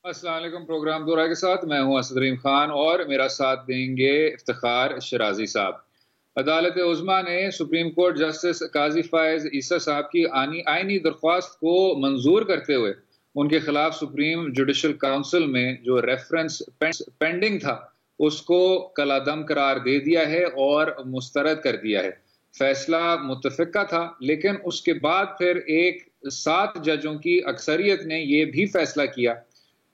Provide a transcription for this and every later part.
अस्सलाम वालेकुम। प्रोग्राम दोहरा के साथ मैं हूं असद रहीम खान और मेरा साथ देंगे इफ्तिखार शराजी साहब। अदालत उज़्मा ने सुप्रीम कोर्ट जस्टिस काजी फायज ईसा साहब की आईनी दरख्वास्त को मंजूर करते हुए उनके खिलाफ सुप्रीम जुडिशल काउंसिल में जो रेफरेंस पेंडिंग था उसको कलादम करार दे दिया है और मुस्तरद कर दिया है। फैसला मुतफ़िका था, लेकिन उसके बाद फिर एक 7 जजों की अक्सरियत ने यह भी फैसला किया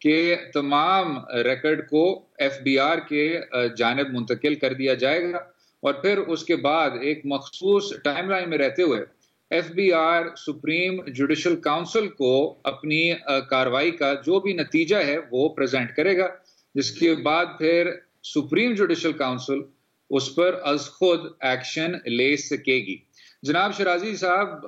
कि तमाम रिकॉर्ड को एफबीआर के जानिब मुंतकिल कर दिया जाएगा और फिर उसके बाद एक मखसूस टाइमलाइन में रहते हुए एफबीआर सुप्रीम जुडिशल काउंसिल को अपनी कार्रवाई का जो भी नतीजा है वो प्रेजेंट करेगा, जिसके बाद फिर सुप्रीम जुडिशल काउंसिल उस पर अज खुद एक्शन ले सकेगी। जनाब शराजी साहब,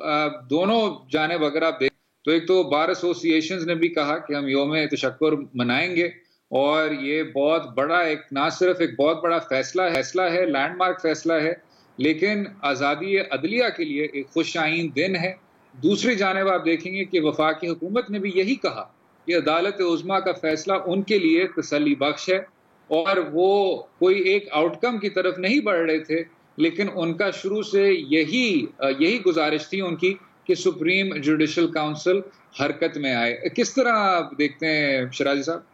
दोनों जानिब अगर आप देखें तो एक तो बार एसोसिएशंस ने भी कहा कि हम योम तशक्कुर मनाएंगे और ये बहुत बड़ा एक ना सिर्फ एक बहुत बड़ा फैसला है, लैंडमार्क फैसला है, लेकिन आज़ादी अदलिया के लिए एक खुश आइन दिन है। दूसरी जानिब आप देखेंगे कि वफाकी हुकूमत ने भी यही कहा कि अदालत उज़्मा का फैसला उनके लिए तसल्ली बख्श है और वो कोई एक आउटकम की तरफ नहीं बढ़ रहे थे, लेकिन उनका शुरू से यही गुजारिश थी उनकी कि सुप्रीम जुडिशल काउंसिल हरकत में आए। किस तरह आप देखते हैं शराजी साहब?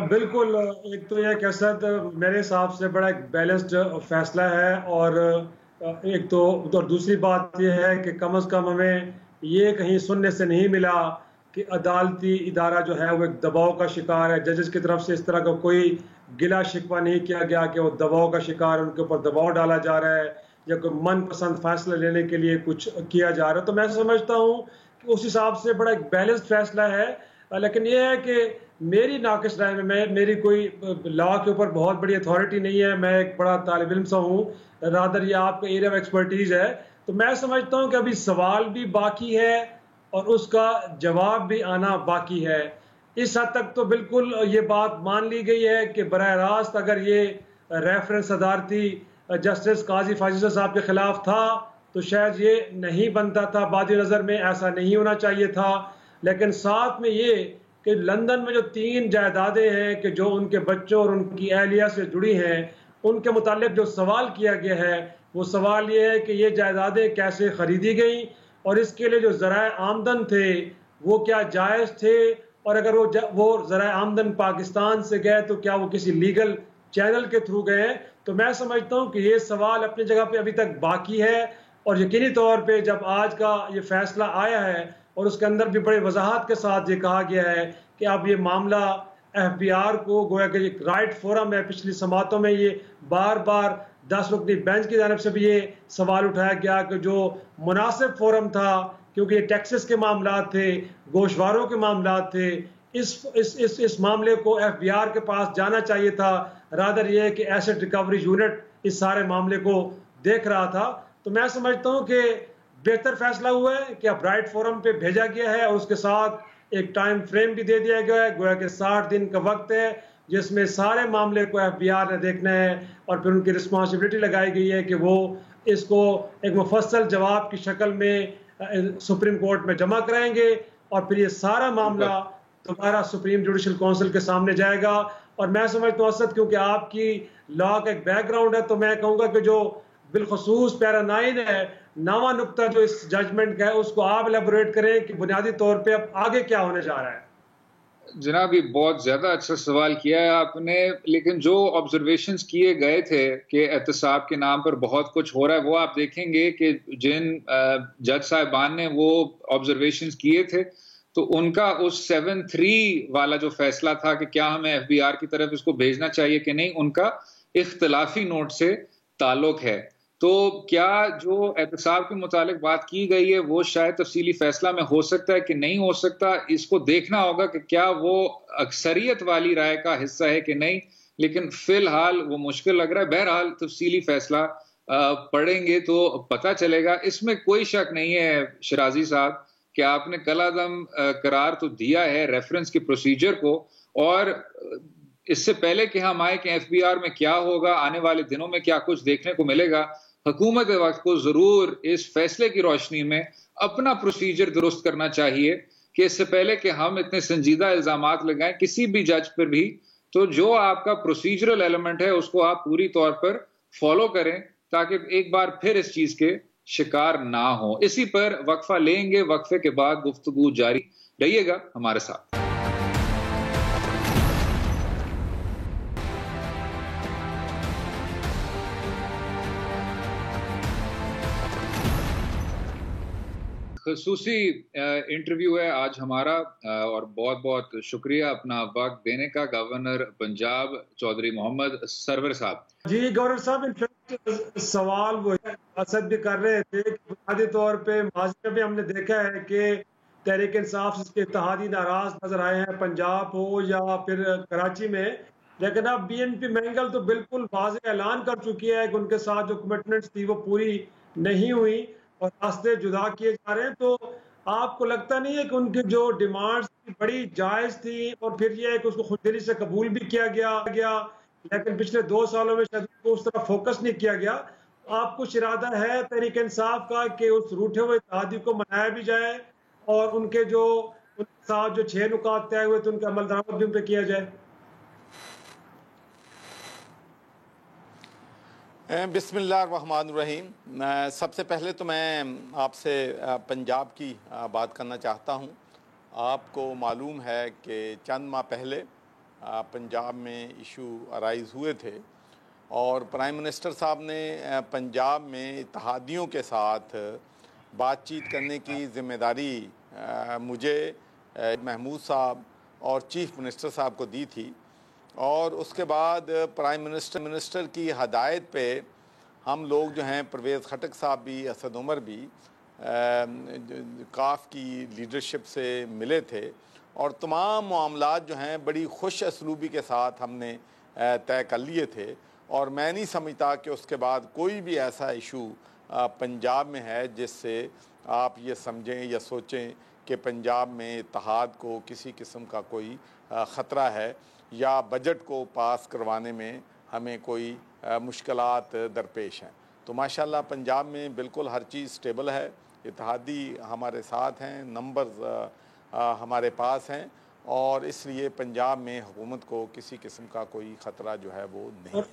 बिल्कुल। एक तो यह कैसा मेरे हिसाब से बड़ा एक बैलेंस्ड फैसला है और एक तो और दूसरी बात यह है कि कम से कम हमें ये कहीं सुनने से नहीं मिला कि अदालती इदारा जो है वो एक दबाव का शिकार है। जजेस की तरफ से इस तरह का कोई गिला शिकवा नहीं किया गया कि वो दबाव का शिकार, उनके ऊपर दबाव डाला जा रहा है या कोई मनपसंद फैसला लेने के लिए कुछ किया जा रहा है। तो मैं समझता हूँ कि उस हिसाब से बड़ा एक बैलेंस्ड फैसला है। लेकिन यह है कि मेरी नाकिस राय में मेरी कोई लॉ के ऊपर बहुत बड़ी अथॉरिटी नहीं है, मैं एक बड़ा तालिब इल्म सा हूँ, रादर ये आपका एरिया ऑफ एक्सपर्टीज है। तो मैं समझता हूँ कि अभी सवाल भी बाकी है और उसका जवाब भी आना बाकी है। इस हद तक तो बिल्कुल ये बात मान ली गई है कि बराह रास्त अगर ये रेफरेंस अदालती जस्टिस काजी फाजिज़ा साहब के खिलाफ था तो शायद ये नहीं बनता था, बादी नज़र में ऐसा नहीं होना चाहिए था। लेकिन साथ में ये कि लंदन में जो 3 जायदादें हैं कि जो उनके बच्चों और उनकी अहलिया से जुड़ी हैं, उनके मुतालिक जो सवाल किया गया है वो सवाल ये है कि ये जायदादें कैसे खरीदी गई और इसके लिए जो ज़राए आमदन थे वो क्या जायज़ थे, और अगर वो ज़राए आमदन पाकिस्तान से गए तो क्या वो किसी लीगल चैनल के थ्रू गए। तो मैं समझता हूँ कि ये सवाल अपनी जगह पे अभी तक बाकी है और यकीनी तौर पे जब आज का ये फैसला आया है और उसके अंदर भी बड़े वजाहत के साथ ये कहा गया है कि अब ये मामला एफबीआर को गोया कि एक राइट फोरम है। पिछली समातों में ये बार बार 10 रुकनी बेंच की जानिब से भी ये सवाल उठाया गया कि जो मुनासिब फोरम था, क्योंकि ये टैक्सेस के मामला थे, गोशवारों के मामला थे, इस मामले को एफबीआर के पास जाना चाहिए था। रादर ये कि एसेट रिकवरी यूनिट इस सारे मामले को देख रहा था। तो मैं समझता हूँ कि बेहतर फैसला हुआ है कि अब राइट फोरम पे भेजा गया है और उसके साथ एक टाइम फ्रेम भी दे दिया गया है, गोया कि 60 दिन का वक्त है जिसमें सारे मामले को एफबीआर ने देखना है और फिर उनकी रिस्पॉन्सिबिलिटी लगाई गई है कि वो इसको एक मुफस्सल जवाब की शक्ल में सुप्रीम कोर्ट में जमा कराएंगे और फिर ये सारा मामला दोबारा सुप्रीम जुडिशल काउंसिल के सामने जाएगा। और मैं समझता हूँ असद, क्योंकि आपकी लॉ का एक बैकग्राउंड है, तो मैं कहूँगा कि जो बिलखसूस पैरा 9 है, 9वां नुक्ता जो इस जजमेंट का है, उसको आप एलेबोरेट करें कि बुनियादी तौर पे अब आगे क्या होने जा रहा है। जनाब ये बहुत ज्यादा अच्छा सवाल किया है आपने, लेकिन जो ऑब्जर्वेशंस किए गए थे कि एहतसाब के नाम पर बहुत कुछ हो रहा है, वो आप देखेंगे कि जिन जज साहिबान ने वो ऑब्जर्वेशंस किए थे तो उनका उस 7-3 वाला जो फैसला था कि क्या हमें एफबीआर की तरफ इसको भेजना चाहिए कि नहीं, उनका इख्तलाफी नोट से ताल्लुक है। तो क्या जो एहतसाब के मुतालिक बात की गई है वो शायद तफसीली फैसला में हो सकता है कि नहीं हो सकता, इसको देखना होगा कि क्या वो अक्सरियत वाली राय का हिस्सा है कि नहीं, लेकिन फिलहाल वो मुश्किल लग रहा है। बहरहाल तफसीली फैसला पढ़ेंगे तो पता चलेगा। इसमें कोई शक नहीं है शराजी साहब कि आपने कलादम करार तो दिया है रेफरेंस के प्रोसीजर को, और इससे पहले कि हम आए कि एफबीआर में क्या होगा, आने वाले दिनों में क्या कुछ देखने को मिलेगा, हुकूमत वक्त को जरूर इस फैसले की रोशनी में अपना प्रोसीजर दुरुस्त करना चाहिए कि इससे पहले कि हम इतने संजीदा इल्ज़ामात लगाएं किसी भी जज पर भी, तो जो आपका प्रोसीजरल एलिमेंट है उसको आप पूरी तौर पर फॉलो करें, ताकि एक बार फिर इस चीज के शिकार ना हो। इसी पर वक्फा लेंगे, वक्फे के बाद गुफ्तगू जारी, रहिएगा हमारे साथ। खसूसी इंटरव्यू है आज हमारा, और बहुत बहुत शुक्रिया अपना वक्त देने का गवर्नर पंजाब चौधरी मोहम्मद सरवर साहब। जी गवर्नर साहब, इनफैक्ट सवाल वो असद भी कर रहे थे कि बुनियादी तौर पे माजी में भी हमने देखा है कि तहरीक इंसाफ इसके इत्तेहादी नाराज नजर आए हैं, पंजाब हो या फिर कराची में। लेकिन अब बीएनपी मैंगल तो बिल्कुल वाज़ेह ऐलान कर चुकी है कि उनके साथ जो कमिटमेंट्स थी वो पूरी नहीं हुई और रास्ते जुदा किए जा रहे हैं। तो आपको लगता नहीं है कि उनकी जो डिमांड्स बड़ी जायज थी और फिर ये है कि उसको खुददिली से कबूल भी किया गया, लेकिन पिछले 2 सालों में शायद उसको उस तरह फोकस नहीं किया गया? आपको इरादा है तहरीक इंसाफ का कि उस रूठे हुए इत्तेहादी को मनाया भी जाए और उनके साथ जो 6 नुकात तय हुए थे उनका अमल दरामद भी उन पर किया जाए? बिस्मिल्लाहिर्रहमानिर्रहीम। सबसे पहले तो मैं आपसे पंजाब की बात करना चाहता हूँ। आपको मालूम है कि चंद माह पहले पंजाब में इशू अराइज़ हुए थे और प्राइम मिनिस्टर साहब ने पंजाब में इत्तेहादियों के साथ बातचीत करने की ज़िम्मेदारी मुझे, महमूद साहब और चीफ़ मिनिस्टर साहब को दी थी। और उसके बाद प्राइम मिनिस्टर की हदायत पे हम लोग जो हैं, परवेज़ खटक साहब भी, असद उमर भी काफ की लीडरशिप से मिले थे और तमाम मामलात जो हैं बड़ी खुश असलूबी के साथ हमने तय कर लिए थे। और मैं नहीं समझता कि उसके बाद कोई भी ऐसा इशू पंजाब में है जिससे आप ये समझें या सोचें कि पंजाब में इत्तेहाद को किसी किस्म का कोई ख़तरा है या बजट को पास करवाने में हमें कोई मुश्किलात दरपेश हैं। तो माशाल्लाह पंजाब में बिल्कुल हर चीज़ स्टेबल है, इत्तेहादी हमारे साथ हैं, नंबर्स हमारे पास हैं और इसलिए पंजाब में हुकूमत को किसी किस्म का कोई ख़तरा जो है वो नहीं।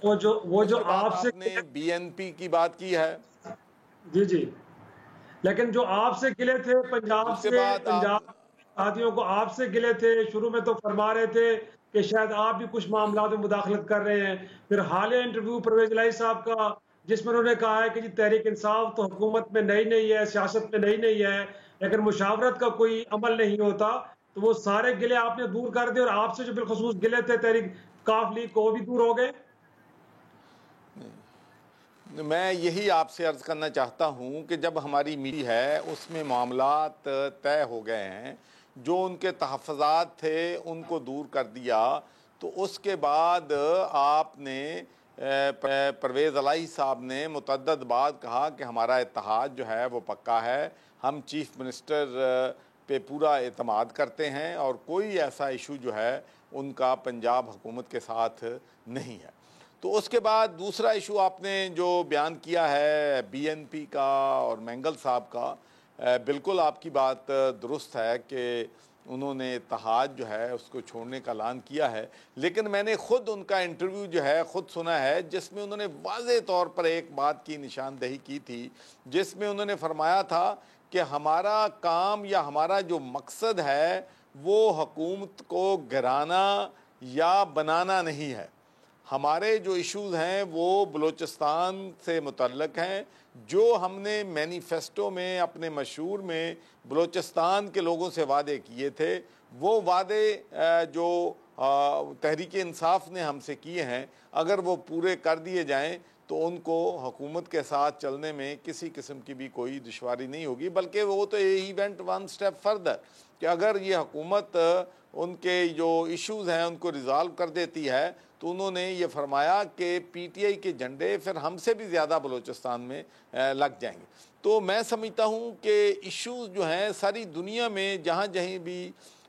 वो जो आपने बीएनपी की बात की है। जी जी, लेकिन जो आपसे गिले थे पंजाब से, पंजाब इत्तेहादियों को आपसे गिले थे, शुरू में तो फरमा रहे थे कि शायद आप भी कुछ मामला में मुदाखलत कर रहे हैं। फिर हालिया इंटरव्यू परवेज इलाही साहब का, जिसमें उन्होंने कहा है कि जी तहरीक इंसाफ तो हुकूमत में नई है, सियासत में नई है, लेकिन मुशावरत का कोई अमल नहीं होता। तो वो सारे गिले आपने दूर कर दिए और आपसे जो बिलखसूस गिले थे तहरीक काफ लीग को, वो भी दूर हो गए। मैं यही आपसे अर्ज़ करना चाहता हूँ कि जब हमारी मीटिंग है उसमें मामलात तय हो गए हैं, जो उनके तहफ़्फ़ुज़ात थे उनको दूर कर दिया, तो उसके बाद आपने परवेज़ इलाही साहब ने मुतअद्दिद बार कहा कि हमारा इत्तेहाद जो है वो पक्का है, हम चीफ़ मिनिस्टर पे पूरा एतमाद करते हैं और कोई ऐसा इशू जो है उनका पंजाब हुकूमत के साथ नहीं है। तो उसके बाद दूसरा इशू आपने जो बयान किया है बीएनपी का और मैंगल साहब का, बिल्कुल आपकी बात दुरुस्त है कि उन्होंने इत्तेहाद जो है उसको छोड़ने का ऐलान किया है, लेकिन मैंने ख़ुद उनका इंटरव्यू जो है ख़ुद सुना है जिसमें उन्होंने वाज़ेह तौर पर एक बात की निशानदही की थी, जिसमें उन्होंने फरमाया था कि हमारा काम या हमारा जो मकसद है वो हुकूमत को गिराना या बनाना नहीं है। हमारे जो इश्यूज़ हैं वो बलूचिस्तान से मुतल्लक़ हैं। जो हमने मैनिफेस्टो में, अपने मशहूर में बलूचिस्तान के लोगों से वादे किए थे, वो वादे जो तहरीक इंसाफ ने हमसे किए हैं, अगर वो पूरे कर दिए जाएं तो उनको हुकूमत के साथ चलने में किसी किस्म की भी कोई दुश्वारी नहीं होगी, बल्कि वो तो he went one step further कि अगर ये हुकूमत उनके जो इश्यूज़ हैं उनको रिज़ॉल्व कर देती है तो उन्होंने ये फरमाया कि पीटीआई के झंडे फिर हमसे भी ज़्यादा बलूचिस्तान में लग जाएंगे। तो मैं समझता हूँ कि इश्यूज़ जो हैं सारी दुनिया में जहाँ जहीं भी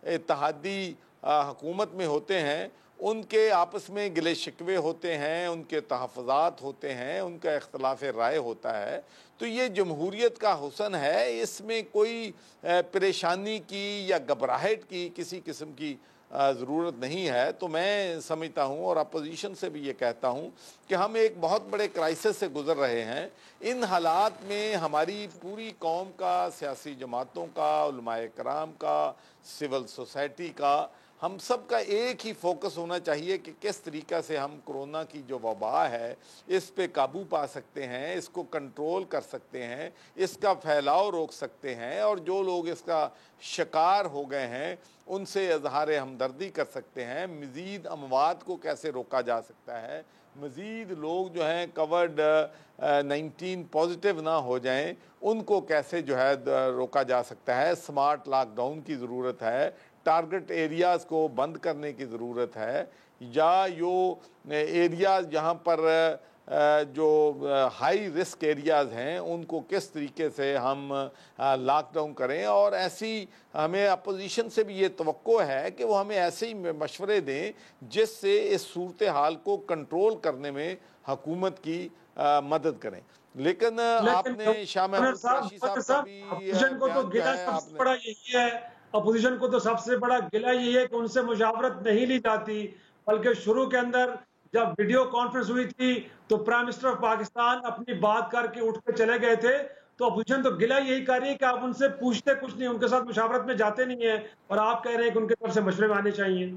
इत्तेहादी हुकूमत में होते हैं उनके आपस में गिले शिकवे होते हैं, उनके तहफ़्फ़ुज़ात होते हैं, उनका इख्तिलाफ़ राय होता है। तो ये जमहूरियत का हुस्न है, इसमें कोई परेशानी की या घबराहट की किसी किस्म की ज़रूरत नहीं है। तो मैं समझता हूँ और अपोजिशन से भी ये कहता हूँ कि हम एक बहुत बड़े क्राइसिस से गुज़र रहे हैं। इन हालात में हमारी पूरी कौम का, सियासी जमातों का, उलमाए कराम का, सिविल सोसाइटी का, हम सब का एक ही फोकस होना चाहिए कि किस तरीक़ा से हम कोरोना की जो वबा है इस पे काबू पा सकते हैं, इसको कंट्रोल कर सकते हैं, इसका फैलाव रोक सकते हैं, और जो लोग इसका शिकार हो गए हैं उनसे इजहार हमदर्दी कर सकते हैं। मज़ीद अमवात को कैसे रोका जा सकता है, मज़ीद लोग जो हैं कोविड 19 पॉजिटिव ना हो जाएं, उनको कैसे जो है रोका जा सकता है। स्मार्ट लॉकडाउन की ज़रूरत है, टारगेट एरियाज़ को बंद करने की ज़रूरत है, या यो एरियाज़ जहाँ पर जो हाई रिस्क एरियाज़ हैं उनको किस तरीके से हम लॉकडाउन करें। और ऐसी हमें अपोजिशन से भी ये तवक्को है कि वो हमें ऐसे ही मशवरे दें जिससे इस सूरत हाल को कंट्रोल करने में हुकूमत की मदद करें। लेकिन आपने शाह महमूद कुरैशी साहब का भी अपोजिशन को तो गिला सबसे बड़ा यही है, अपोजिशन को तो सबसे बड़ा गिला यही है कि उनसे मुशावरत नहीं ली जाती, बल्कि शुरू के अंदर जब वीडियो कॉन्फ्रेंस हुई थी तो प्राइम मिनिस्टर ऑफ पाकिस्तान अपनी बात करके उठ के चले गए थे। तो अपोजिशन तो गिला यही कर रही है कि आप उनसे पूछते कुछ नहीं, उनके साथ मुशावरत में जाते नहीं है, और आप कह रहे हैं कि उनके तरफ से मशवरे आने चाहिए।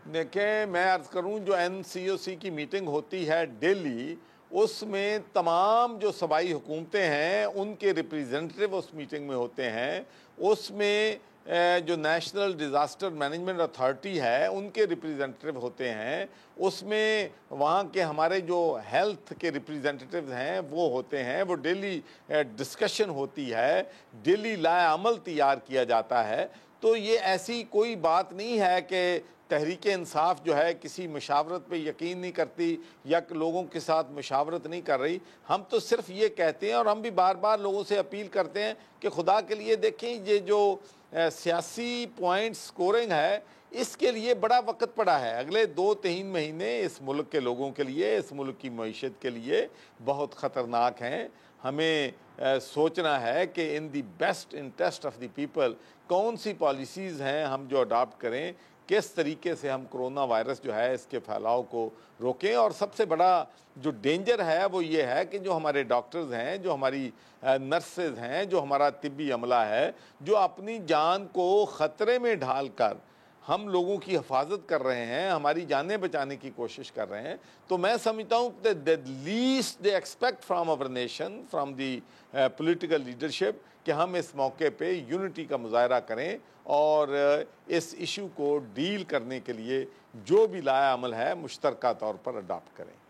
देखें, मैं अर्ज करूं, जो NCOC की मीटिंग होती है डेली, उसमें तमाम जो सूबाई हुकूमतें हैं उनके रिप्रेजेंटेटिव उस मीटिंग में होते हैं। उसमें जो नेशनल डिज़ास्टर मैनेजमेंट अथॉरिटी है उनके रिप्रेजेंटेटिव होते हैं। उसमें वहाँ के हमारे जो हेल्थ के रिप्रेजेंटेटिव हैं वो होते हैं। वो डेली डिस्कशन होती है, डेली लाए अमल तैयार किया जाता है। तो ये ऐसी कोई बात नहीं है कि तहरीक इंसाफ जो है किसी मुशावरत पे यकीन नहीं करती या लोगों के साथ मुशावरत नहीं कर रही। हम तो सिर्फ ये कहते हैं, और हम भी बार बार लोगों से अपील करते हैं कि खुदा के लिए देखें, ये जो सियासी पॉइंट स्कोरिंग है इसके लिए बड़ा वक्त पड़ा है। अगले 2-3 महीने इस मुल्क के लोगों के लिए, इस मुल्क की मईशत के लिए बहुत ख़तरनाक हैं। हमें सोचना है कि in the best interest of the people कौन सी पॉलिसीज़ हैं हम जो अडॉप्ट करें, किस तरीके से हम कोरोना वायरस जो है इसके फैलाव को रोकें। और सबसे बड़ा जो डेंजर है वो ये है कि जो हमारे डॉक्टर्स हैं, जो हमारी नर्सेज हैं, जो हमारा तिब्बी अमला है, जो अपनी जान को ख़तरे में ढाल कर हम लोगों की हिफाजत कर रहे हैं, हमारी जानें बचाने की कोशिश कर रहे हैं। तो मैं समझता हूँ the least they expect from our nation, from the political leadership, कि हम इस मौके पे यूनिटी का मुजाहरा करें और इस इशू को डील करने के लिए जो भी लाया अमल है मुश्तरका तौर पर अडॉप्ट करें।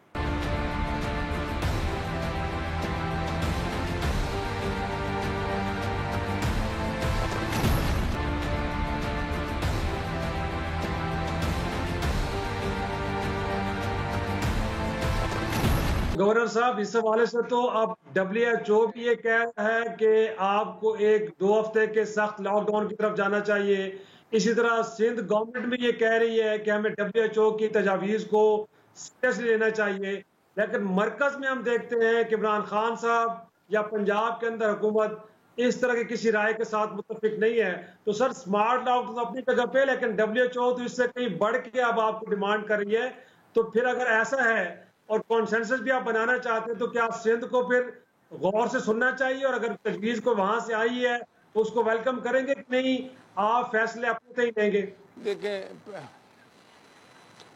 गवर्नर साहब, इस हवाले से तो अब WHO भी ये कह रहा है कि आपको 1-2 हफ्ते के सख्त लॉकडाउन की तरफ जाना चाहिए। इसी तरह सिंध गवर्नमेंट भी ये कह रही है कि हमें WHO की तजावीज़ को सीरियसली लेना चाहिए। लेकिन मरकज में हम देखते हैं कि इमरान खान साहब या पंजाब के अंदर हुकूमत इस तरह की किसी राय के साथ मुत्तफिक नहीं है। तो सर, स्मार्ट लॉकडाउन अपनी जगह पे, लेकिन WHO तो इससे कहीं बढ़ के अब आपको डिमांड कर रही है। तो फिर अगर ऐसा है और कॉन्सेंसस भी आप बनाना चाहते हैं, तो क्या सिंध को फिर गौर से सुनना चाहिए, और अगर तजवीज़ को वहां से आई है तो उसको वेलकम करेंगे कि नहीं, आप फैसले अपने से ही लेंगे?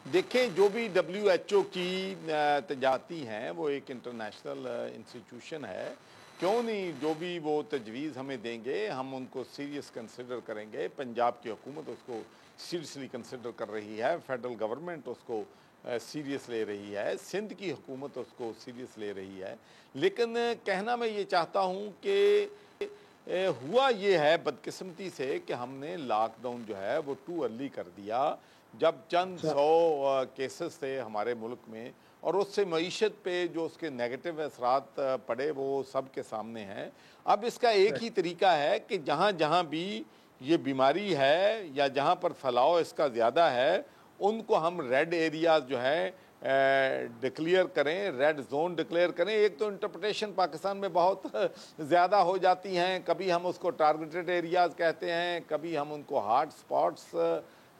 देखें, जो भी WHO की तजाती हैं वो एक इंटरनेशनल इंस्टीट्यूशन है। क्यों नहीं, जो भी वो तजवीज़ हमें देंगे हम उनको सीरियस कंसिडर करेंगे। पंजाब की हुकूमत उसको सीरियसली कंसिडर कर रही है, फेडरल गवर्नमेंट उसको सीरियस ले रही है, सिंध की हुकूमत उसको सीरियस ले रही है। लेकिन कहना मैं ये चाहता हूँ कि हुआ ये है बदकिस्मती से कि हमने लॉकडाउन जो है वो टू अर्ली कर दिया, जब चंद 100 केसेस थे हमारे मुल्क में, और उससे मईशत पे जो उसके नेगेटिव असरात पड़े वो सब के सामने हैं। अब इसका एक ही तरीका है कि जहाँ जहाँ भी ये बीमारी है या जहाँ पर फैलाव इसका ज़्यादा है उनको हम रेड एरियाज जो है डिक्लेयर करें, रेड जोन डिक्लेयर करें। एक तो इंटरप्रिटेशन पाकिस्तान में बहुत ज़्यादा हो जाती हैं, कभी हम उसको टारगेटेड एरियाज़ कहते हैं, कभी हम उनको हॉट स्पॉट्स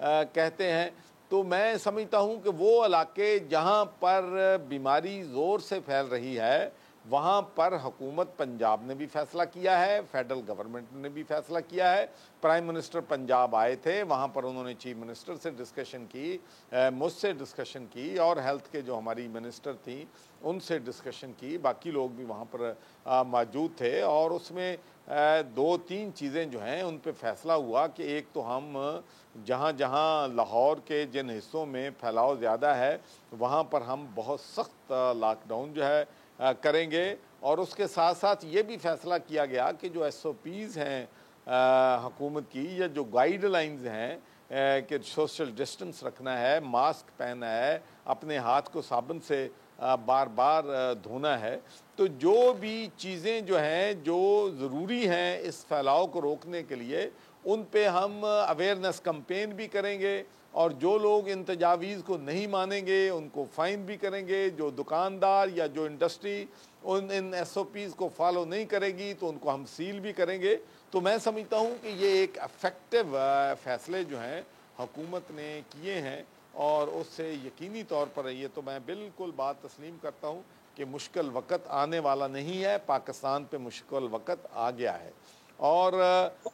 कहते हैं। तो मैं समझता हूँ कि वो इलाके जहाँ पर बीमारी ज़ोर से फैल रही है, वहाँ पर हुकूमत पंजाब ने भी फैसला किया है, फेडरल गवर्नमेंट ने भी फैसला किया है। प्राइम मिनिस्टर पंजाब आए थे, वहाँ पर उन्होंने चीफ मिनिस्टर से डिस्कशन की, मुझसे डिस्कशन की, और हेल्थ के जो हमारी मिनिस्टर थी उनसे डिस्कशन की। बाकी लोग भी वहाँ पर मौजूद थे, और उसमें दो तीन चीज़ें जो हैं उन पे फैसला हुआ कि एक तो हम जहाँ जहाँ लाहौर के जिन हिस्सों में फैलाव ज़्यादा है वहाँ पर हम बहुत सख्त लॉकडाउन जो है करेंगे। और उसके साथ साथ ये भी फैसला किया गया कि जो SOPs हैं हुकूमत की, या जो गाइडलाइंस हैं कि सोशल डिस्टेंस रखना है, मास्क पहनना है, अपने हाथ को साबुन से बार बार धोना है, तो जो भी चीज़ें जो हैं जो ज़रूरी हैं इस फैलाव को रोकने के लिए, उन पे हम अवेयरनेस कैंपेन भी करेंगे। और जो लोग इन तजावीज़ को नहीं मानेंगे उनको फ़ाइन भी करेंगे। जो दुकानदार या जो इंडस्ट्री इन SOPs को फॉलो नहीं करेगी तो उनको हम सील भी करेंगे। तो मैं समझता हूँ कि ये एक इफ़ेक्टिव फ़ैसले जो हैं हुकूमत ने किए हैं, और उससे यकीनी तौर पर ये तो मैं बिल्कुल बात तस्लीम करता हूँ कि मुश्किल वक़्त आने वाला नहीं है, पाकिस्तान पे मुश्किल वक़्त आ गया है। और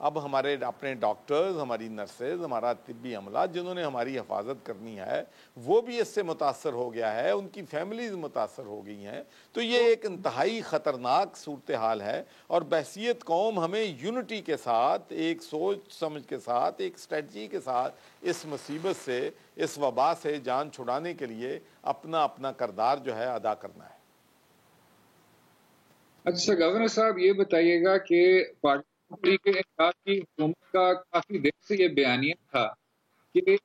अब हमारे अपने डॉक्टर्स, हमारी नर्सेज, हमारा तिब्बी अमला जिन्होंने हमारी हिफाजत करनी है वो भी इससे मुतासर हो गया है, उनकी फैमिलीज मुतासर हो गई हैं। तो ये एक इंतहाई ख़तरनाक सूरत हाल है, और बहसीत कौम हमें यूनिटी के साथ, एक सोच समझ के साथ, एक स्ट्रेटजी के साथ इस मुसीबत से, इस वबा से जान छुड़ाने के लिए अपना अपना किरदार जो है अदा करना है। अच्छा गवर्नर साहब, ये बताइएगा कि पाकिस्तान तहरीक इंसाफ की हुकूमत का काफी देर से ये बयानिया था कि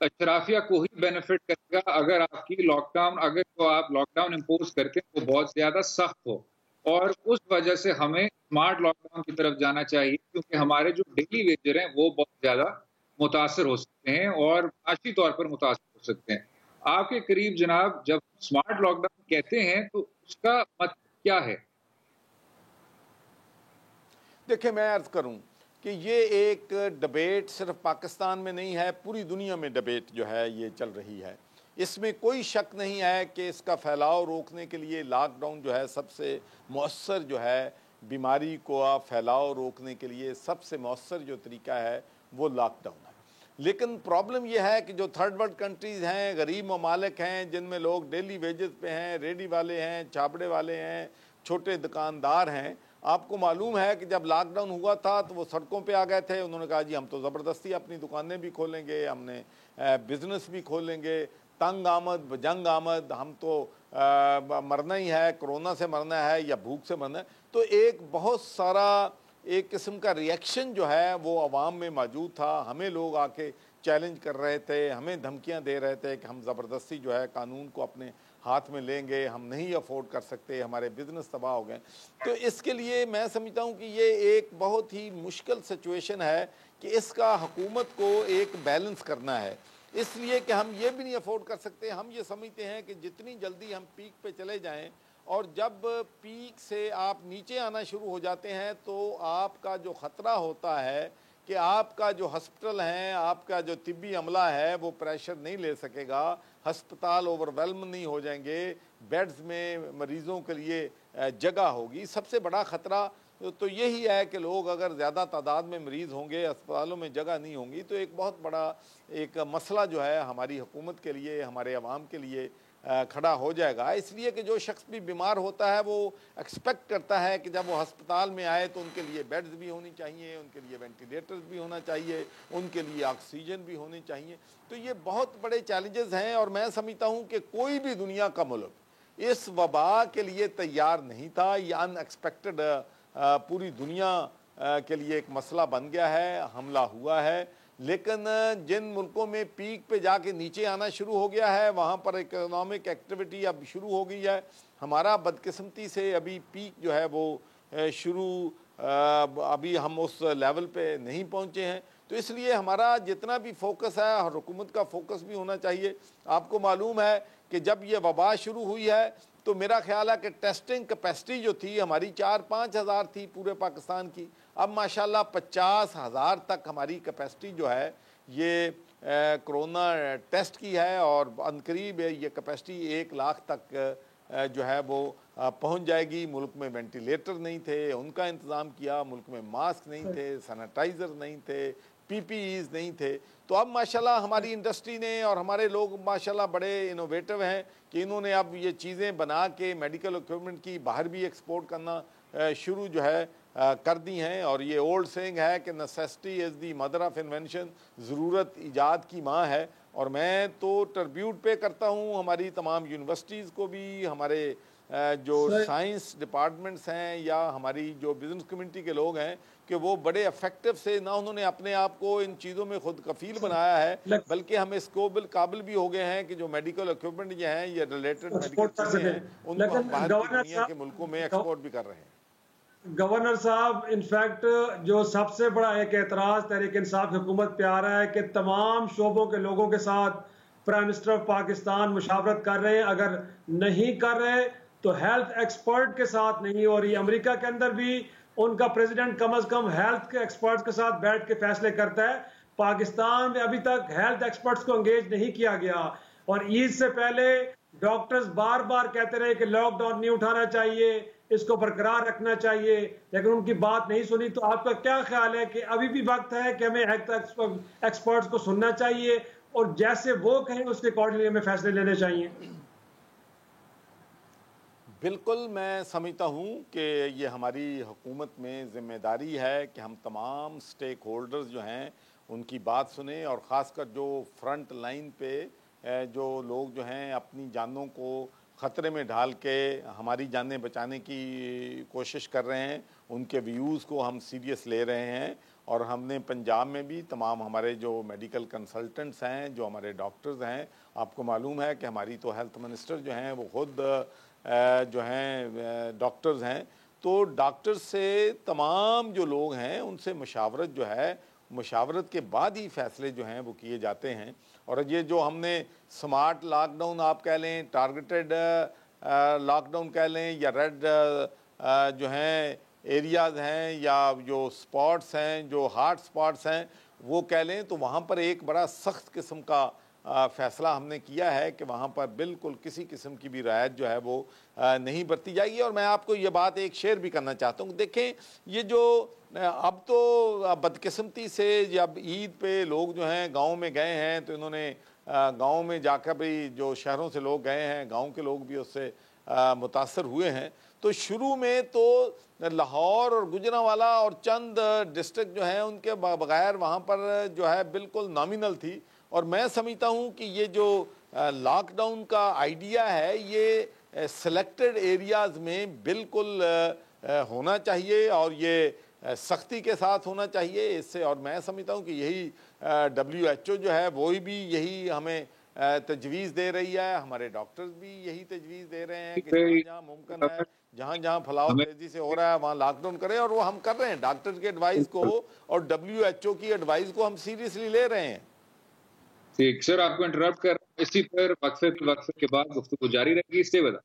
अशराफिया को ही बेनिफिट करेगा अगर आपकी लॉकडाउन, अगर जो आप लॉकडाउन इम्पोज करते हैं वो बहुत ज्यादा सख्त हो, और उस वजह से हमें स्मार्ट लॉकडाउन की तरफ जाना चाहिए, क्योंकि हमारे जो डेली वेजर हैं वो बहुत ज्यादा मुतासर हो सकते हैं और माशी तौर पर मुतासर हो सकते हैं। आपके करीब जनाब, जब स्मार्ट लॉकडाउन कहते हैं तो उसका मतलब क्या है? देखिए, मैं अर्ज़ करूं कि ये एक डिबेट सिर्फ पाकिस्तान में नहीं है, पूरी दुनिया में डिबेट जो है ये चल रही है। इसमें कोई शक नहीं है कि इसका फैलाव रोकने के लिए लॉकडाउन जो है सबसे मौसर जो है, बीमारी को फैलाव रोकने के लिए सबसे मौसर जो तरीका है वो लॉकडाउन है। लेकिन प्रॉब्लम यह है कि जो थर्ड वर्ल्ड कंट्रीज़ हैं, गरीब ममालिक हैं, जिनमें लोग डेली वेजेस पे हैं, रेडी वाले हैं, छाबड़े वाले हैं, छोटे दुकानदार हैं, आपको मालूम है कि जब लॉकडाउन हुआ था तो वो सड़कों पे आ गए थे। उन्होंने कहा जी हम तो ज़बरदस्ती अपनी दुकानें भी खोलेंगे, हमने बिज़नेस भी खोलेंगे, तंग आमद जंग आमद, हम तो मरना ही है, कोरोना से मरना है या भूख से मरना है। तो एक बहुत सारा एक किस्म का रिएक्शन जो है वो अवाम में मौजूद था। हमें लोग आके चैलेंज कर रहे थे, हमें धमकियां दे रहे थे कि हम ज़बरदस्ती जो है कानून को अपने हाथ में लेंगे, हम नहीं अफोर्ड कर सकते, हमारे बिजनेस तबाह हो गए। तो इसके लिए मैं समझता हूँ कि ये एक बहुत ही मुश्किल सिचुएशन है कि इसका हुकूमत को एक बैलेंस करना है, इसलिए कि हम ये भी नहीं अफोर्ड कर सकते। हम ये समझते हैं कि जितनी जल्दी हम पीक पे चले जाएं, और जब पीक से आप नीचे आना शुरू हो जाते हैं तो आपका जो ख़तरा होता है कि आपका जो हॉस्पिटल हैं, आपका जो तिब्बी अमला है वो प्रेशर नहीं ले सकेगा, हस्पताल ओवरवेलम नहीं हो जाएंगे, बेड्स में मरीज़ों के लिए जगह होगी। सबसे बड़ा ख़तरा तो यही है कि लोग अगर ज़्यादा तादाद में मरीज़ होंगे, अस्पतालों में जगह नहीं होंगी, तो एक बहुत बड़ा एक मसला जो है हमारी हुकूमत के लिए, हमारे अवाम के लिए खड़ा हो जाएगा। इसलिए कि जो शख्स भी बीमार होता है वो एक्सपेक्ट करता है कि जब वो अस्पताल में आए तो उनके लिए बेड्स भी होनी चाहिए, उनके लिए वेंटिलेटर्स भी होना चाहिए, उनके लिए ऑक्सीजन भी होनी चाहिए। तो ये बहुत बड़े चैलेंजेस हैं, और मैं समझता हूँ कि कोई भी दुनिया का मुल्क इस वबा के लिए तैयार नहीं था। ये अनएक्सपेक्टेड पूरी दुनिया के लिए एक मसला बन गया है, हमला हुआ है। लेकिन जिन मुल्कों में पीक पे जाके नीचे आना शुरू हो गया है वहाँ पर इकोनॉमिक एक्टिविटी अब शुरू हो गई है। हमारा बदकिस्मती से अभी पीक जो है वो शुरू अभी हम उस लेवल पे नहीं पहुँचे हैं। तो इसलिए हमारा जितना भी फोकस है और हुकूमत का फोकस भी होना चाहिए। आपको मालूम है कि जब ये वबा शुरू हुई है तो मेरा ख्याल है कि टेस्टिंग कैपेसिटी जो थी हमारी 4-5 हज़ार थी पूरे पाकिस्तान की, अब माशाल्लाह 50,000 तक हमारी कैपेसिटी जो है ये कोरोना टेस्ट की है, और अनकरीब ये कैपेसिटी 1 लाख तक जो है वो पहुंच जाएगी। मुल्क में वेंटिलेटर नहीं थे, उनका इंतज़ाम किया, मुल्क में मास्क नहीं थे, सैनिटाइज़र नहीं थे, पीपीईज नहीं थे। तो अब माशाल्लाह हमारी इंडस्ट्री ने और हमारे लोग माशाल्लाह बड़े इनोवेटिव हैं कि इन्होंने अब ये चीज़ें बना के मेडिकल इक्विपमेंट की बाहर भी एक्सपोर्ट करना शुरू जो है कर दी हैं। और ये ओल्ड सेइंग है कि necessity is the mother of invention, ज़रूरत ईजाद की माँ है। और मैं तो ट्रिब्यूट पे करता हूँ हमारी तमाम यूनिवर्सिटीज़ को भी, हमारे जो साइंस डिपार्टमेंट्स हैं या हमारी जो बिज़नेस कम्युनिटी के लोग हैं कि वो बड़े इफेक्टिव से ना उन्होंने अपने आप को इन चीज़ों में खुद कफील बनाया है, बल्कि हम इस काबिल भी हो गए हैं कि जो मेडिकल इक्विपमेंट जो हैं या रिलेटेड मेडिकल चीज़ें हैं उनको हम बाहर की दुनिया के मुल्कों में एक्सपोर्ट भी कर रहे हैं। गवर्नर साहब, इनफैक्ट जो सबसे बड़ा एक एतराज़ तहरीक इंसाफ हुकूमत पे आ रहा है कि तमाम शोबों के लोगों के साथ प्राइम मिनिस्टर ऑफ पाकिस्तान मुशावरत कर रहे हैं, अगर नहीं कर रहे तो हेल्थ एक्सपर्ट के साथ नहीं हो रही। अमेरिका के अंदर भी उनका प्रेसिडेंट कम से कम हेल्थ के एक्सपर्ट्स के साथ बैठ के फैसले करता है। पाकिस्तान में अभी तक हेल्थ एक्सपर्ट्स को एंगेज नहीं किया गया, और ईद से पहले डॉक्टर्स बार बार कहते रहे कि लॉकडाउन नहीं उठाना चाहिए, इसको बरकरार रखना चाहिए, लेकिन उनकी बात नहीं सुनी। तो आपका क्या ख्याल है कि अभी भी वक्त है कि हमें हेल्थ एक्सपर्ट्स को सुनना चाहिए और जैसे वो कहें उसके अकॉर्डिंगली हमें फैसले लेने चाहिए? बिल्कुल, मैं समझता हूँ कि ये हमारी हुकूमत में ज़िम्मेदारी है कि हम तमाम स्टेक होल्डर्स जो हैं उनकी बात सुने, और ख़ासकर जो फ्रंट लाइन पे जो लोग जो हैं अपनी जानों को ख़तरे में डाल के हमारी जानें बचाने की कोशिश कर रहे हैं, उनके व्यूज़ को हम सीरियस ले रहे हैं। और हमने पंजाब में भी तमाम हमारे जो मेडिकल कंसल्टेंट्स हैं, जो हमारे डॉक्टर्स हैं, आपको मालूम है कि हमारी तो हेल्थ मिनिस्टर जो हैं वो खुद जो हैं डॉक्टर्स हैं, तो डॉक्टर्स से तमाम जो लोग हैं उनसे मशावरत जो है, मशावरत के बाद ही फ़ैसले जो हैं वो किए जाते हैं। और ये जो हमने स्मार्ट लॉकडाउन आप कह लें, टारगेटेड लॉकडाउन कह लें, या रेड जो हैं एरियाज़ हैं या जो स्पॉट्स हैं, जो हॉट स्पॉट्स हैं वो कह लें, तो वहाँ पर एक बड़ा सख्त किस्म का फ़ैसला हमने किया है कि वहाँ पर बिल्कुल किसी किस्म की भी रियायत जो है वो नहीं बरती जाएगी। और मैं आपको ये बात एक शेयर भी करना चाहता हूँ। देखें, ये जो अब तो बदकिस्मती से जब ईद पे लोग जो हैं गांव में गए हैं, तो इन्होंने गांव में जाकर भी, जो शहरों से लोग गए हैं गांव के लोग भी उससे मुतासर हुए हैं। तो शुरू में तो लाहौर और गुजरांवाला और चंद डिस्ट्रिक्ट जो हैं उनके बगैर वहाँ पर जो है बिल्कुल नॉमिनल थी। और मैं समझता हूँ कि ये जो लॉकडाउन का आइडिया है ये सिलेक्टेड एरियाज़ में बिल्कुल होना चाहिए और ये सख्ती के साथ होना चाहिए इससे। और मैं समझता हूँ कि यही WHO जो है वो भी यही हमें तजवीज़ दे रही है, हमारे डॉक्टर्स भी यही तजवीज़ दे रहे हैं कि जहाँ जहाँ मुमकिन है, जहाँ जहाँ फैलाव तेज़ी से हो रहा है वहाँ लॉकडाउन करें, और वो हम कर रहे हैं। डॉक्टर्स की एडवाइस को और WHO की एडवाइस को हम सीरियसली ले रहे हैं। ठीक सर, आपको इंटरप्ट कर रहा हूं, इसी पर वक्फे के बाद गुफ्तगू जारी रहेगी। Stay with us.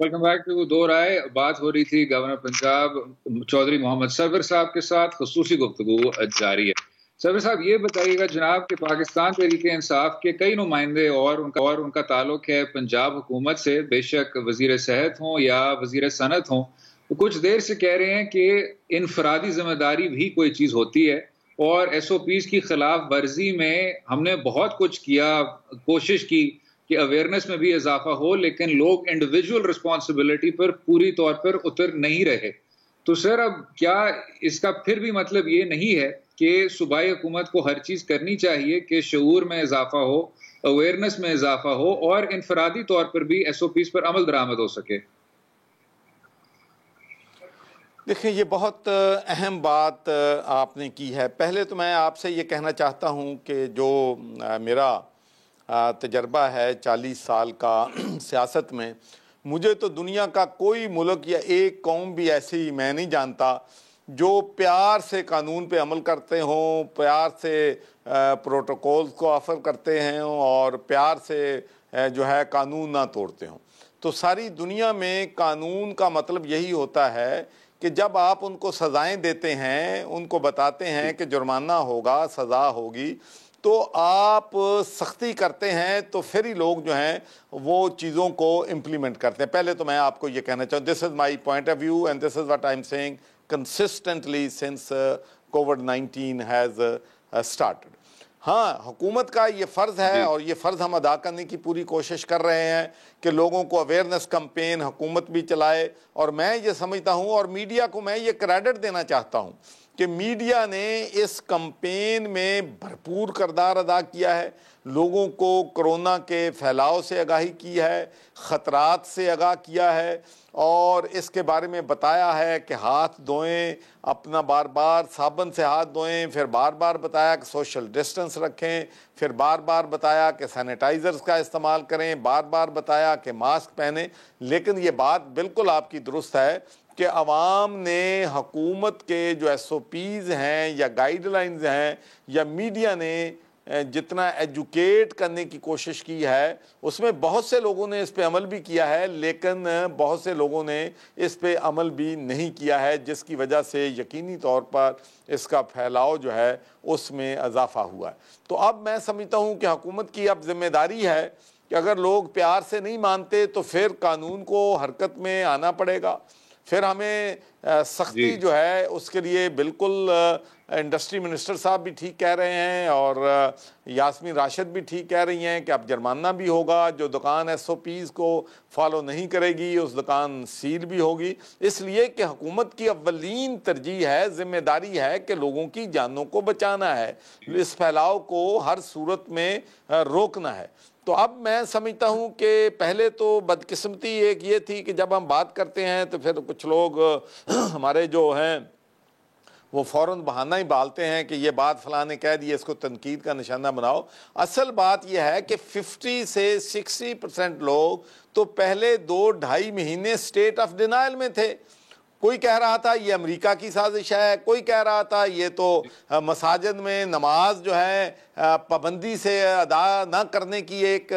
Welcome back to दो राय। बात हो रही थी गवर्नर पंजाब चौधरी मोहम्मद सरवर साहब के साथ, खुसूसी गुफ्तगू जारी है। सरवर साहब, ये बताइएगा जनाब कि पाकिस्तान तहरीके इंसाफ के कई नुमाइंदे और उनका ताल्लुक है पंजाब हुकूमत से, बेशक वजीर सेहत हों या वजीर सनत हों, तो कुछ देर से कह रहे हैं कि इनफरादी जिम्मेदारी भी कोई चीज़ होती है, और SOPs की खिलाफ वर्जी में हमने बहुत कुछ किया, कोशिश की कि अवेयरनेस में भी इजाफा हो, लेकिन लोग इंडिविजुअल रिस्पॉन्सिबिलिटी पर पूरी तौर पर उतर नहीं रहे। तो सर, अब क्या इसका फिर भी मतलब ये नहीं है कि सूबाई हुकूमत को हर चीज़ करनी चाहिए कि शऊर में इजाफा हो, अवेयरनेस में इजाफा हो और इनफरादी तौर पर भी SOPs पर अमल दरामद हो सके? देखिए, ये बहुत अहम बात आपने की है। पहले तो मैं आपसे ये कहना चाहता हूँ कि जो मेरा तजर्बा है 40 साल का सियासत में, मुझे तो दुनिया का कोई मुल्क या एक कौम भी ऐसी मैं नहीं जानता जो प्यार से कानून पे अमल करते हों, प्यार से प्रोटोकॉल्स को ऑफर करते हैं और प्यार से जो है कानून ना तोड़ते हों। तो सारी दुनिया में कानून का मतलब यही होता है कि जब आप उनको सज़ाएं देते हैं, उनको बताते हैं कि जुर्माना होगा, सज़ा होगी, तो आप सख्ती करते हैं, तो फिर ही लोग जो हैं वो चीज़ों को इम्प्लीमेंट करते हैं। पहले तो मैं आपको ये कहना चाहूँ, this is my point of view and this is what I am saying consistently since covid has started. हाँ, हुकूमत का ये फ़र्ज़ है और ये फ़र्ज़ हम अदा करने की पूरी कोशिश कर रहे हैं कि लोगों को अवेयरनेस कैंपेन हुकूमत भी चलाए। और मैं ये समझता हूँ और मीडिया को मैं ये क्रेडिट देना चाहता हूँ कि मीडिया ने इस कैंपेन में भरपूर किरदार अदा किया है। लोगों को कोरोना के फैलाव से आगाही की है, ख़तरात से आगाह किया है और इसके बारे में बताया है कि हाथ धोएं, अपना बार बार साबुन से हाथ धोएं, फिर बार बार बताया कि सोशल डिस्टेंस रखें, फिर बार बार बताया कि सैनिटाइज़र्स का इस्तेमाल करें, बार बार बताया कि मास्क पहने। लेकिन ये बात बिल्कुल आपकी दुरुस्त है कि अवाम ने हुकूमत के जो SOPs हैं या गाइडलाइंस हैं या मीडिया ने जितना एजुकेट करने की कोशिश की है, उसमें बहुत से लोगों ने इस पे अमल भी किया है, लेकिन बहुत से लोगों ने इस पे अमल भी नहीं किया है, जिसकी वजह से यकीनी तौर पर इसका फैलाव जो है उसमें इजाफा हुआ है। तो अब मैं समझता हूँ कि हुकूमत की अब जिम्मेदारी है कि अगर लोग प्यार से नहीं मानते तो फिर कानून को हरकत में आना पड़ेगा। फिर हमें सख्ती जो है उसके लिए बिल्कुल इंडस्ट्री मिनिस्टर साहब भी ठीक कह रहे हैं और यास्मीन राशिद भी ठीक कह रही हैं कि अब जुर्माना भी होगा, जो दुकान SOPs को फॉलो नहीं करेगी उस दुकान सील भी होगी। इसलिए कि हुकूमत की अव्वलीन तरजीह है, जिम्मेदारी है कि लोगों की जानों को बचाना है, इस फैलाव को हर सूरत में रोकना है। तो अब मैं समझता हूँ कि पहले तो बदकिस्मती एक ये थी कि जब हम बात करते हैं तो फिर कुछ लोग हमारे जो हैं वो फ़ौरन बहाना ही डालते हैं कि ये बात फलां ने कह दी, इसको तनकीद का निशाना बनाओ। असल बात यह है कि 50 से 60% लोग तो पहले 2-2.5 महीने स्टेट ऑफ डिनाइल में थे। कोई कह रहा था ये अमेरिका की साजिश है, कोई कह रहा था ये तो मसाजिद में नमाज जो है पाबंदी से अदा ना करने की एक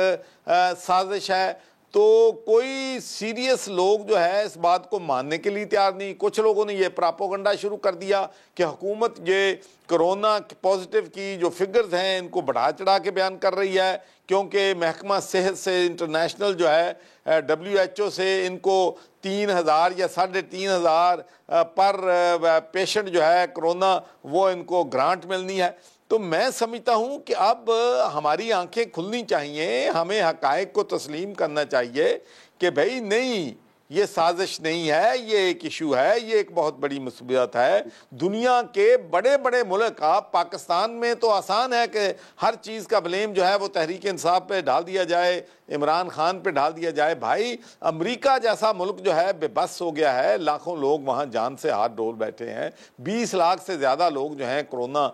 साजिश है। तो कोई सीरियस लोग जो है इस बात को मानने के लिए तैयार नहीं। कुछ लोगों ने ये प्रोपेगेंडा शुरू कर दिया कि हुकूमत ये कोरोना पॉजिटिव की जो फिगर्स हैं इनको बढ़ा चढ़ा के बयान कर रही है, क्योंकि महकमा सेहत से इंटरनेशनल जो है WHO से इनको 3,000 या 3,500 पर पेशेंट जो है कोरोना वो इनको ग्रांट मिलनी है। तो मैं समझता हूँ कि अब हमारी आंखें खुलनी चाहिए, हमें हकायक को तस्लीम करना चाहिए कि भाई नहीं, ये साजिश नहीं है, ये एक इशू है, ये एक बहुत बड़ी मुसीबत है। दुनिया के बड़े बड़े मुल्क, आप पाकिस्तान में तो आसान है कि हर चीज़ का ब्लेम जो है वो तहरीक इंसाफ पे डाल दिया जाए, इमरान खान पे डाल दिया जाए। भाई अमेरिका जैसा मुल्क जो है बेबस हो गया है, लाखों लोग वहाँ जान से हाथ डोल बैठे हैं, 20 लाख से ज़्यादा लोग जो हैं कोरोना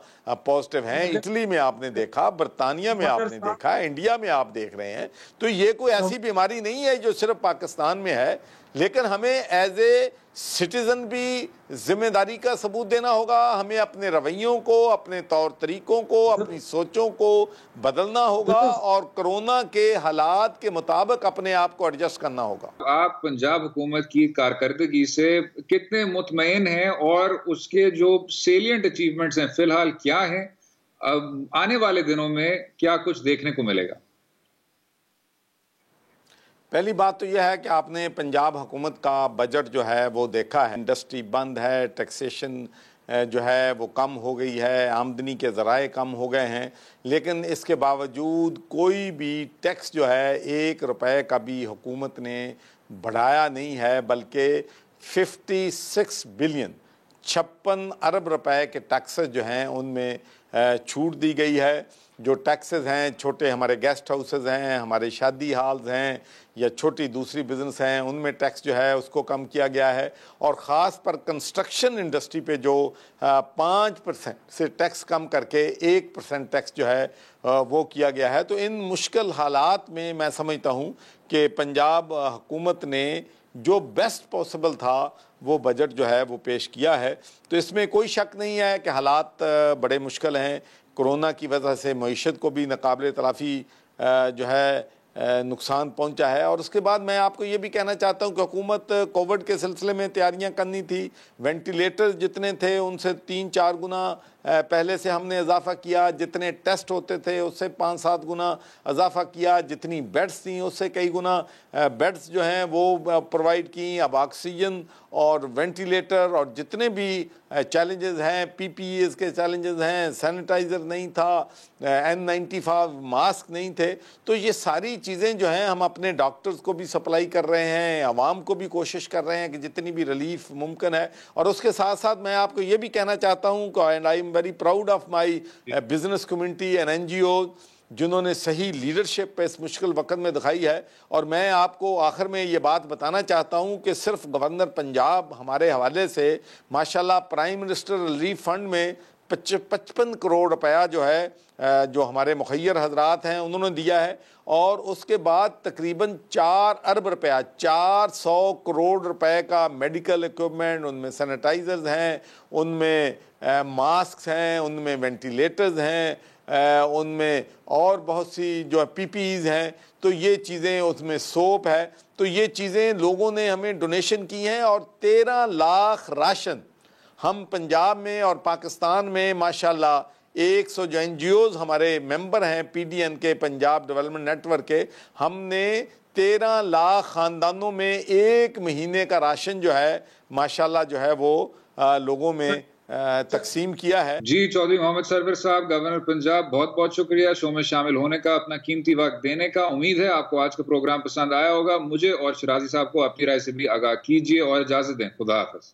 पॉजिटिव हैं। इटली में आपने देखा, बरतानिया में आपने देखा, इंडिया में आप देख रहे हैं। तो ये कोई ऐसी बीमारी नहीं है जो सिर्फ पाकिस्तान में है, लेकिन हमें एज ए सिटीजन भी जिम्मेदारी का सबूत देना होगा। हमें अपने रवैयों को, अपने तौर तरीकों को, अपनी सोचों को बदलना होगा और कोरोना के हालात के मुताबिक अपने आप को एडजस्ट करना होगा। आप पंजाब हुकूमत की कारकर्दगी से कितने मुतमईन हैं और उसके जो सेलिएंट अचीवमेंट्स हैं फिलहाल क्या हैं? अब आने वाले दिनों में क्या कुछ देखने को मिलेगा? पहली बात तो यह है कि आपने पंजाब हुकूमत का बजट जो है वो देखा है। इंडस्ट्री बंद है, टैक्सेशन जो है वो कम हो गई है, आमदनी के ज़राए कम हो गए हैं, लेकिन इसके बावजूद कोई भी टैक्स जो है 1 रुपए का भी हुकूमत ने बढ़ाया नहीं है, बल्कि 56 बिलियन 56 अरब रुपए के टैक्सेस जो हैं उनमें छूट दी गई है। जो टैक्सेस हैं, छोटे हमारे गेस्ट हाउसेस हैं, हमारे शादी हॉल्स हैं या छोटी दूसरी बिज़नेस हैं, उनमें टैक्स जो है उसको कम किया गया है। और ख़ास पर कंस्ट्रक्शन इंडस्ट्री पे जो 5% से टैक्स कम करके 1% टैक्स जो है वो किया गया है। तो इन मुश्किल हालात में मैं समझता हूँ कि पंजाब हुकूमत ने जो बेस्ट पॉसिबल था वो बजट जो है वो पेश किया है। तो इसमें कोई शक नहीं है कि हालात बड़े मुश्किल हैं। कोरोना की वजह से मईशत को भी नाकाबिले तलाफ़ी जो है नुकसान पहुंचा है। और उसके बाद मैं आपको ये भी कहना चाहता हूं कि हुकूमत कोविड के सिलसिले में तैयारियां करनी थी। वेंटिलेटर जितने थे उनसे 3-4 गुना पहले से हमने इजाफा किया, जितने टेस्ट होते थे उससे 5-7 गुना इजाफा किया, जितनी बेड्स थी उससे कई गुना बेड्स जो हैं वो प्रोवाइड की। अब ऑक्सीजन और वेंटिलेटर और जितने भी चैलेंजेस हैं, PPEs के चैलेंजेस हैं, सैनिटाइज़र नहीं था, N95 मास्क नहीं थे। तो ये सारी चीज़ें जो हैं हम अपने डॉक्टर्स को भी सप्लाई कर रहे हैं, आवाम को भी कोशिश कर रहे हैं कि जितनी भी रिलीफ मुमकिन है। और उसके साथ साथ मैं आपको ये भी कहना चाहता हूँ कि and I am very proud of my business community and NGO जिन्होंने सही लीडरशिप पे इस मुश्किल वक्त में दिखाई है। और मैं आपको आखिर में ये बात बताना चाहता हूँ कि सिर्फ गवर्नर पंजाब हमारे हवाले से माशाल्लाह प्राइम मिनिस्टर रिलीफ फंड में 55 करोड़ रुपया जो है जो हमारे मुखैर हजरात हैं उन्होंने दिया है। और उसके बाद तकरीबन 4 अरब रुपया 400 करोड़ रुपए का मेडिकल इक्विपमेंट, उनमें सैनिटाइज़र्स हैं, उनमें मास्क हैं, उनमें वेंटिलेटर्स हैं, उनमें और बहुत सी जो PPEs हैं। तो ये चीज़ें, उसमें सोप है। तो ये चीज़ें लोगों ने हमें डोनेशन की हैं। और 13 लाख राशन हम पंजाब में और पाकिस्तान में माशाल्लाह 100 जो NGOs हमारे मेंबर हैं PDN के, पंजाब डेवलपमेंट नेटवर्क के, हमने 13 लाख ख़ानदानों में 1 महीने का राशन जो है माशाल्लाह जो है वो लोगों में तकसीम किया है। जी चौधरी मोहम्मद सरवर साहब, गवर्नर पंजाब, बहुत बहुत शुक्रिया शो में शामिल होने का, अपना कीमती वक्त देने का। उम्मीद है आपको आज का प्रोग्राम पसंद आया होगा। मुझे और शराजी साहब को अपनी राय से भी आगाह कीजिए और इजाजत दें। खुदा हाफिज।